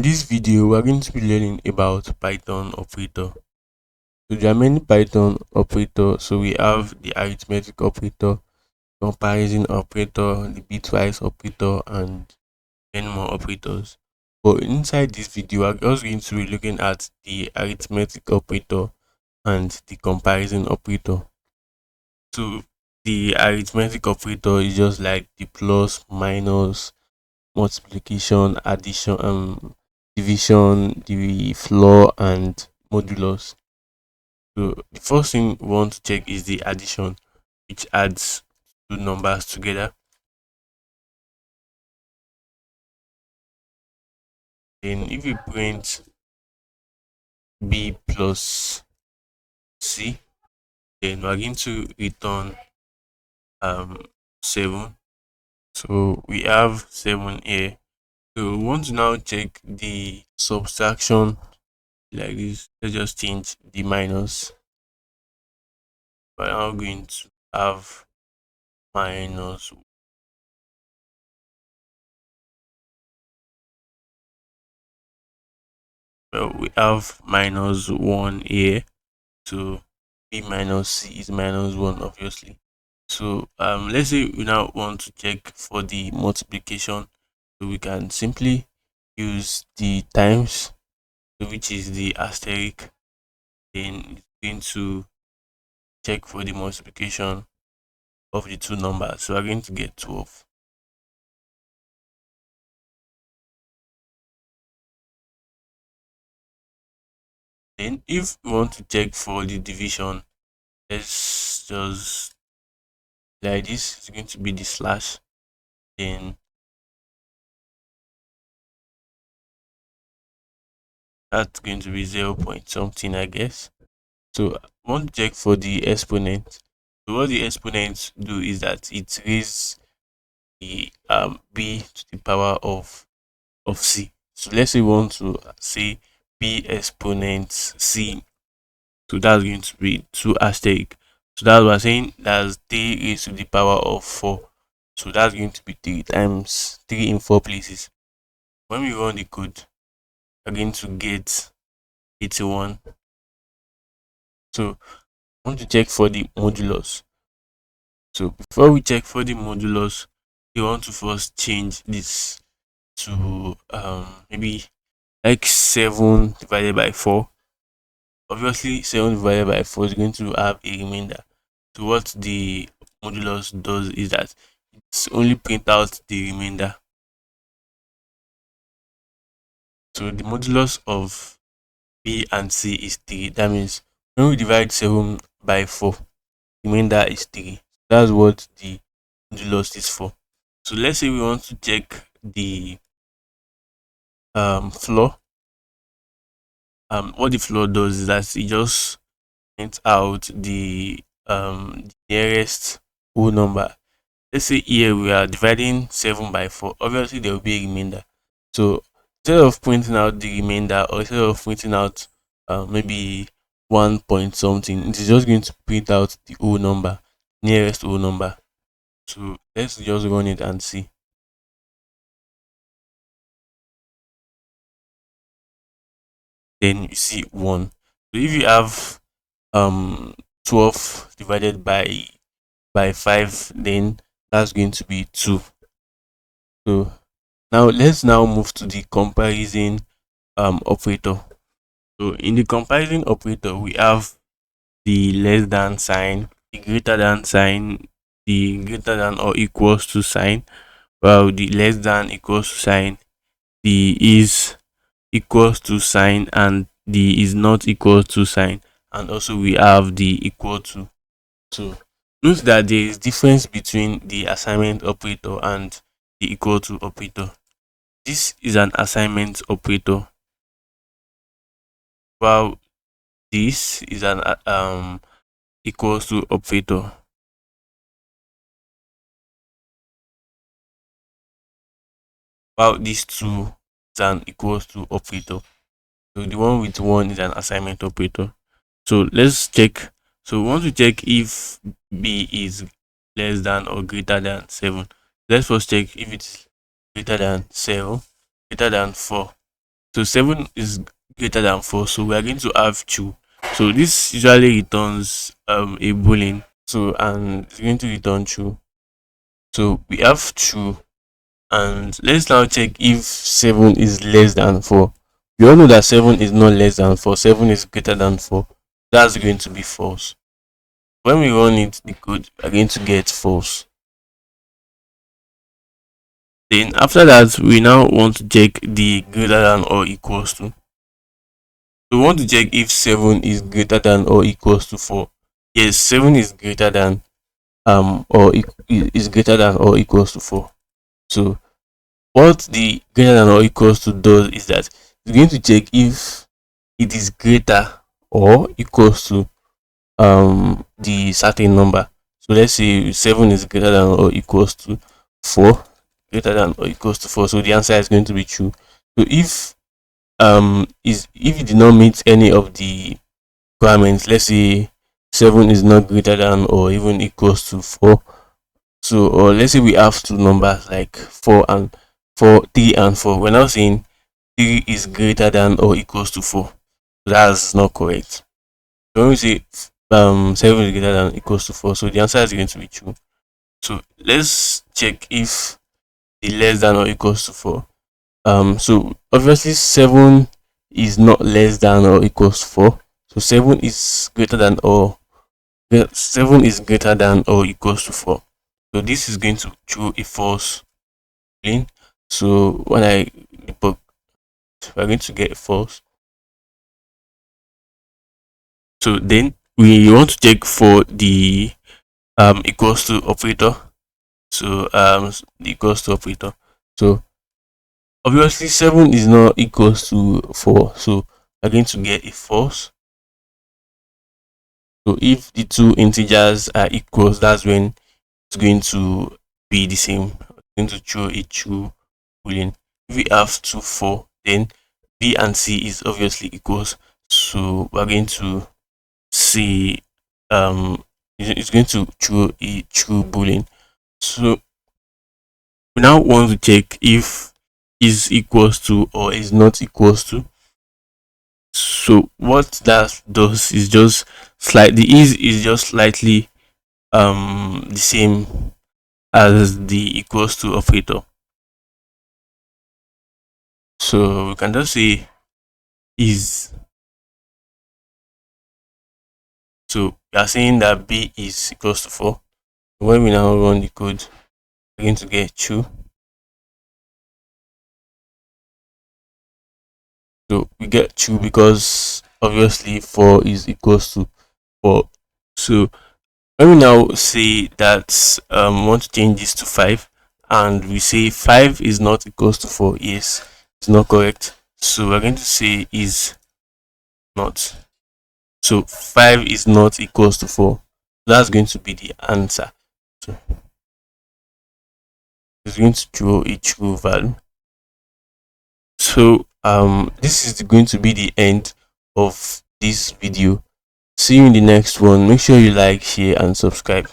this video, we're going to be learning about Python operator. So there are many Python operators. So we have the arithmetic operator, comparison operator, the bitwise operator, and many more operators. But inside this video, we're just going to be looking at the arithmetic operator and the comparison operator. So the arithmetic operator is just like the plus, minus, multiplication, addition, division, the floor, and modulus. So the first thing we want to check is the addition, which adds two numbers together. Then if you print B plus C, then we're going to return 7. So we have 7 here. So we want to now check the subtraction like this. Let's just change the minus. We're now going to have minus, well, we have minus 1 here. So B minus C is minus 1, obviously. So let's say we now want to check for the multiplication. So we can simply use the times, so which is the asterisk. Then it's going to check for the multiplication of the two numbers. So we're going to get 12. Then if we want to check for the division, let's just like this. It's going to be the slash. Then that's going to be 0 point something, I guess. So I want to check for the exponent. So what the exponents do is that it raises the b to the power of c. So let's say we want to say b exponent c. So that's going to be 2 asterisk. So that's what I'm saying. That's 3 raised to the power of 4. So that's going to be 3 times 3 in 4 places. When we run the code, we're going to get 81. So I want to check for the modulus. So before we check for the modulus, we want to first change this to maybe like 7 divided by 4. Obviously 7 divided by 4 is going to have a remainder. So what the modulus does is that it's only print out the remainder. So the modulus of B and C is 3. That means when we divide 7 by 4, the remainder is 3. That's what the modulus is for. So let's say we want to check the floor. What the floor does is that it just prints out the nearest whole number. Let's say here we are dividing 7 by 4. Obviously there will be a remainder. So instead of printing out the remainder, or instead of printing out maybe 1 point something, it is just going to print out the whole number, nearest whole number. So let's just run it and see. Then you see 1. So if you have 12 divided by 5, then that's going to be 2. So now let's now move to the comparison operator. So in the comparison operator, we have the less than sign, the greater than sign, the greater than or equals to sign, while the less than equals to sign, the is equals to sign, and the is not equal to sign, and also we have the equal to. So note that there is difference between the assignment operator and the equal to operator. This is an assignment operator, while this is an equals to operator. While these two is an equals to operator. So the one with 1 is an assignment operator. So let's check. So we want to check if b is less than or greater than 7. Let's first check if it's greater than 7, greater than 4. So 7 is greater than 4, so we are going to have true. So this usually returns a boolean. So and it's going to return true. So we have true, and let's now check if 7 is less than 4. We all know that 7 is not less than 4, 7 is greater than 4. That's going to be false. When we run it, the code, we're going to get false. Then after that, we now want to check the greater than or equals to. We want to check if 7 is greater than or equals to 4. Yes, 7 is greater than is greater than or equals to 4. So what the greater than or equals to does is that it's going to check if it is greater or equals to the certain number. So let's say 7 is greater than or equals to 4, greater than or equals to 4. So the answer is going to be true. So if it did not meet any of the requirements, let's say 7 is not greater than or even equals to 4. So or let's say we have two numbers like 3 and 4. We're now saying 3 is greater than or equals to 4. That's not correct. So when we say 7 is greater than or equals to 4, so the answer is going to be true. So let's check if the less than or equals to 4. So obviously 7 is not less than or equals to 4. So 7 is greater than or 7 is greater than or equals to 4. So this is going to throw a false in. So when I debug, we're going to get false. So then we want to check for the equals to operator. So the equals to operator. So obviously 7 is not equals to 4. So we're going to get a false. So if the two integers are equals, that's when it's going to be the same. It's going to throw a true boolean. If we have 2, 4, then B and C is obviously equals. So we're going to see it's going to throw a true boolean. So we now want to check if is equals to or is not equals to. So what that does is just slightly is just slightly the same as the equals to operator. So we can just say is. So we are saying that B is equals to 4. When we now run the code, we're going to get true. So we get true because obviously 4 is equals to 4. So when we now say that want to change this to 5, and we say 5 is not equals to 4, yes, it's not correct. So we're going to say is not. So 5 is not equals to 4. That's going to be the answer. So it's going to throw a true value. So this is going to be the end of this video. See you in the next one. Make sure you like, share and subscribe.